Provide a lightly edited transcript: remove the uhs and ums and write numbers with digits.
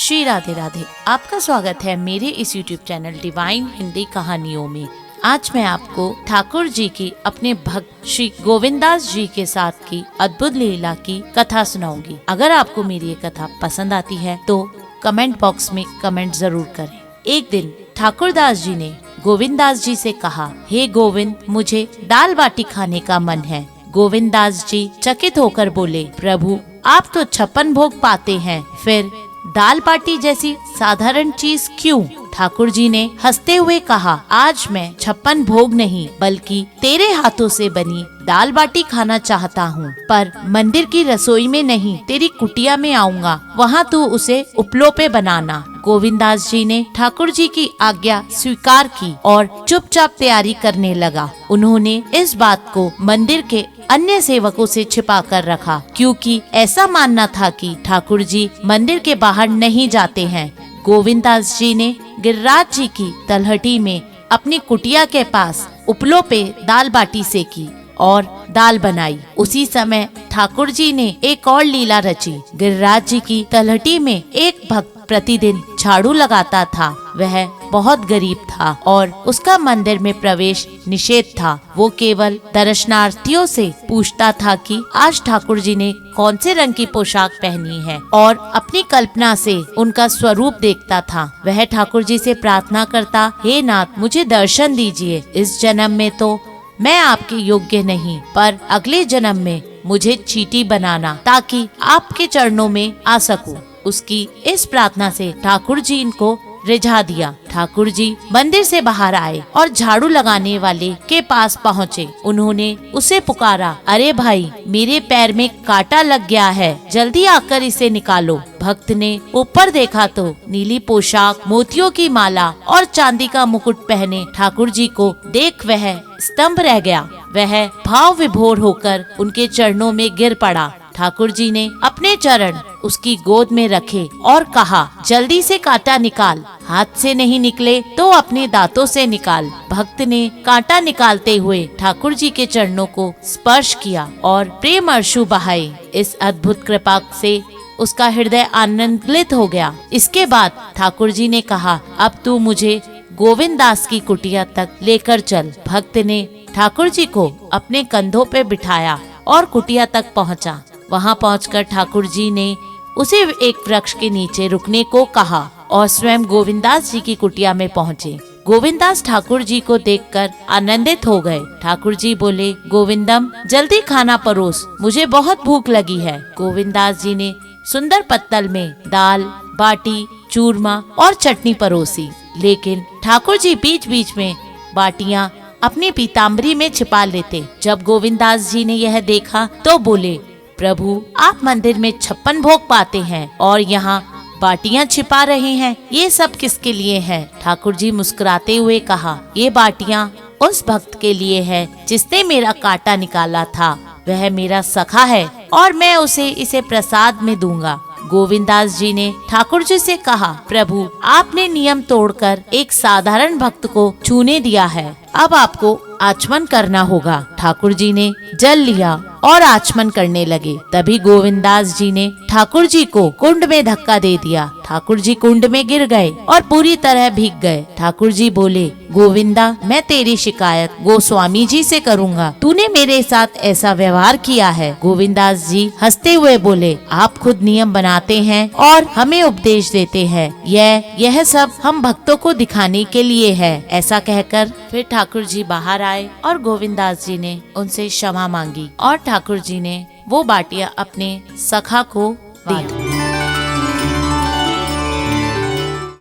श्री राधे राधे। आपका स्वागत है मेरे इस YouTube चैनल डिवाइन हिंदी कहानियों में। आज मैं आपको ठाकुर जी की अपने भक्त श्री गोविंदास जी के साथ की अद्भुत लीला की कथा सुनाऊंगी। अगर आपको मेरी ये कथा पसंद आती है तो कमेंट बॉक्स में कमेंट जरूर करें। एक दिन ठाकुर दास जी ने गोविंदास जी से कहा, हे गोविंद, मुझे दाल बाटी खाने का मन है। गोविंदास जी चकित होकर बोले, प्रभु आप तो 56 भोग पाते हैं, फिर दाल बाटी जैसी साधारण चीज क्यों? ठाकुर जी ने हंसते हुए कहा, आज मैं 56 भोग नहीं बल्कि तेरे हाथों से बनी दाल बाटी खाना चाहता हूँ, पर मंदिर की रसोई में नहीं, तेरी कुटिया में आऊँगा, वहाँ तू उसे उपलों पे बनाना। गोविंदास जी ने ठाकुर जी की आज्ञा स्वीकार की और चुपचाप तैयारी करने लगा। उन्होंने इस बात को मंदिर के अन्य सेवकों से छिपा कर रखा, क्योंकि ऐसा मानना था कि ठाकुर जी मंदिर के बाहर नहीं जाते हैं। गोविंदास जी ने गिरिराज जी की तलहटी में अपनी कुटिया के पास उपलों पे दाल बाटी सेकी और दाल बनाई। उसी समय ठाकुर जी ने एक और लीला रची। गिरिराज जी की तलहटी में एक भक्त प्रतिदिन झाड़ू लगाता था। वह बहुत गरीब था और उसका मंदिर में प्रवेश निषेध था। वो केवल दर्शनार्थियों से पूछता था कि आज ठाकुर जी ने कौन से रंग की पोशाक पहनी है और अपनी कल्पना से उनका स्वरूप देखता था। वह ठाकुर जी से प्रार्थना करता, हे नाथ, मुझे दर्शन दीजिए। इस जन्म में तो मैं आपके योग्य नहीं, पर अगले जन्म में मुझे चींटी बनाना ताकि आपके चरणों में आ सकूं। उसकी इस प्रार्थना से ठाकुर जी इनको रिझा दिया। ठाकुर जी मंदिर से बाहर आए और झाड़ू लगाने वाले के पास पहुँचे। उन्होंने उसे पुकारा, अरे भाई, मेरे पैर में कांटा लग गया है, जल्दी आकर इसे निकालो। भक्त ने ऊपर देखा तो नीली पोशाक, मोतियों की माला और चांदी का मुकुट पहने ठाकुर जी को देख वह स्तंभ रह गया। वह भाव विभोर होकर उनके चरणों में गिर पड़ा। ठाकुर जी ने अपने चरण उसकी गोद में रखे और कहा, जल्दी से कांटा निकाल, हाथ से नहीं निकले तो अपने दांतों से निकाल। भक्त ने कांटा निकालते हुए ठाकुर जी के चरणों को स्पर्श किया और प्रेम अश्रु बहाए। इस अद्भुत कृपा से उसका हृदय आनंदित हो गया। इसके बाद ठाकुर जी ने कहा, अब तू मुझे गोविंदास की कुटिया तक लेकर चल। भक्त ने ठाकुर जी को अपने कंधों पे बिठाया और कुटिया तक पहुंचा। वहां पहुंचकर ठाकुर जी ने उसे एक वृक्ष के नीचे रुकने को कहा और स्वयं गोविंदास जी की कुटिया में पहुंचे। गोविंदास ठाकुर जी को देखकर आनंदित हो गए। ठाकुर जी बोले, गोविंदम, जल्दी खाना परोस, मुझे बहुत भूख लगी है। गोविंदास जी ने सुंदर पत्तल में दाल बाटी, चूरमा और चटनी परोसी, लेकिन ठाकुर जी बीच बीच में बाटियां अपनी पीताम्बरी में छिपा लेते। जब गोविंदास जी ने यह देखा तो बोले, प्रभु आप मंदिर में 56 भोग पाते हैं और यहाँ बाटियां छिपा रहे हैं, ये सब किसके लिए है? ठाकुर जी मुस्कुराते हुए कहा, ये बाटियां उस भक्त के लिए है जिसने मेरा कांटा निकाला था। वह मेरा सखा है और मैं उसे इसे प्रसाद में दूंगा। गोविंदास जी ने ठाकुर जी से कहा, प्रभु आपने नियम तोड़कर एक साधारण भक्त को छूने दिया है, अब आपको आचमन करना होगा। ठाकुर जी ने जल लिया और आचमन करने लगे। तभी गोविंदास जी ने ठाकुर जी को कुंड में धक्का दे दिया। ठाकुर जी कुंड में गिर गए और पूरी तरह भीग गए। ठाकुर जी बोले, गोविंदा, मैं तेरी शिकायत गोस्वामी जी से करूँगा, तूने मेरे साथ ऐसा व्यवहार किया है। गोविंदास जी हंसते हुए बोले, आप खुद नियम बनाते हैं और हमें उपदेश देते हैं, यह सब हम भक्तों को दिखाने के लिए है। ऐसा कहकर फिर ठाकुर जी बाहर आए और गोविंदास जी ने उनसे क्षमा मांगी और ठाकुर जी ने वो बाटियां अपने सखा को दी।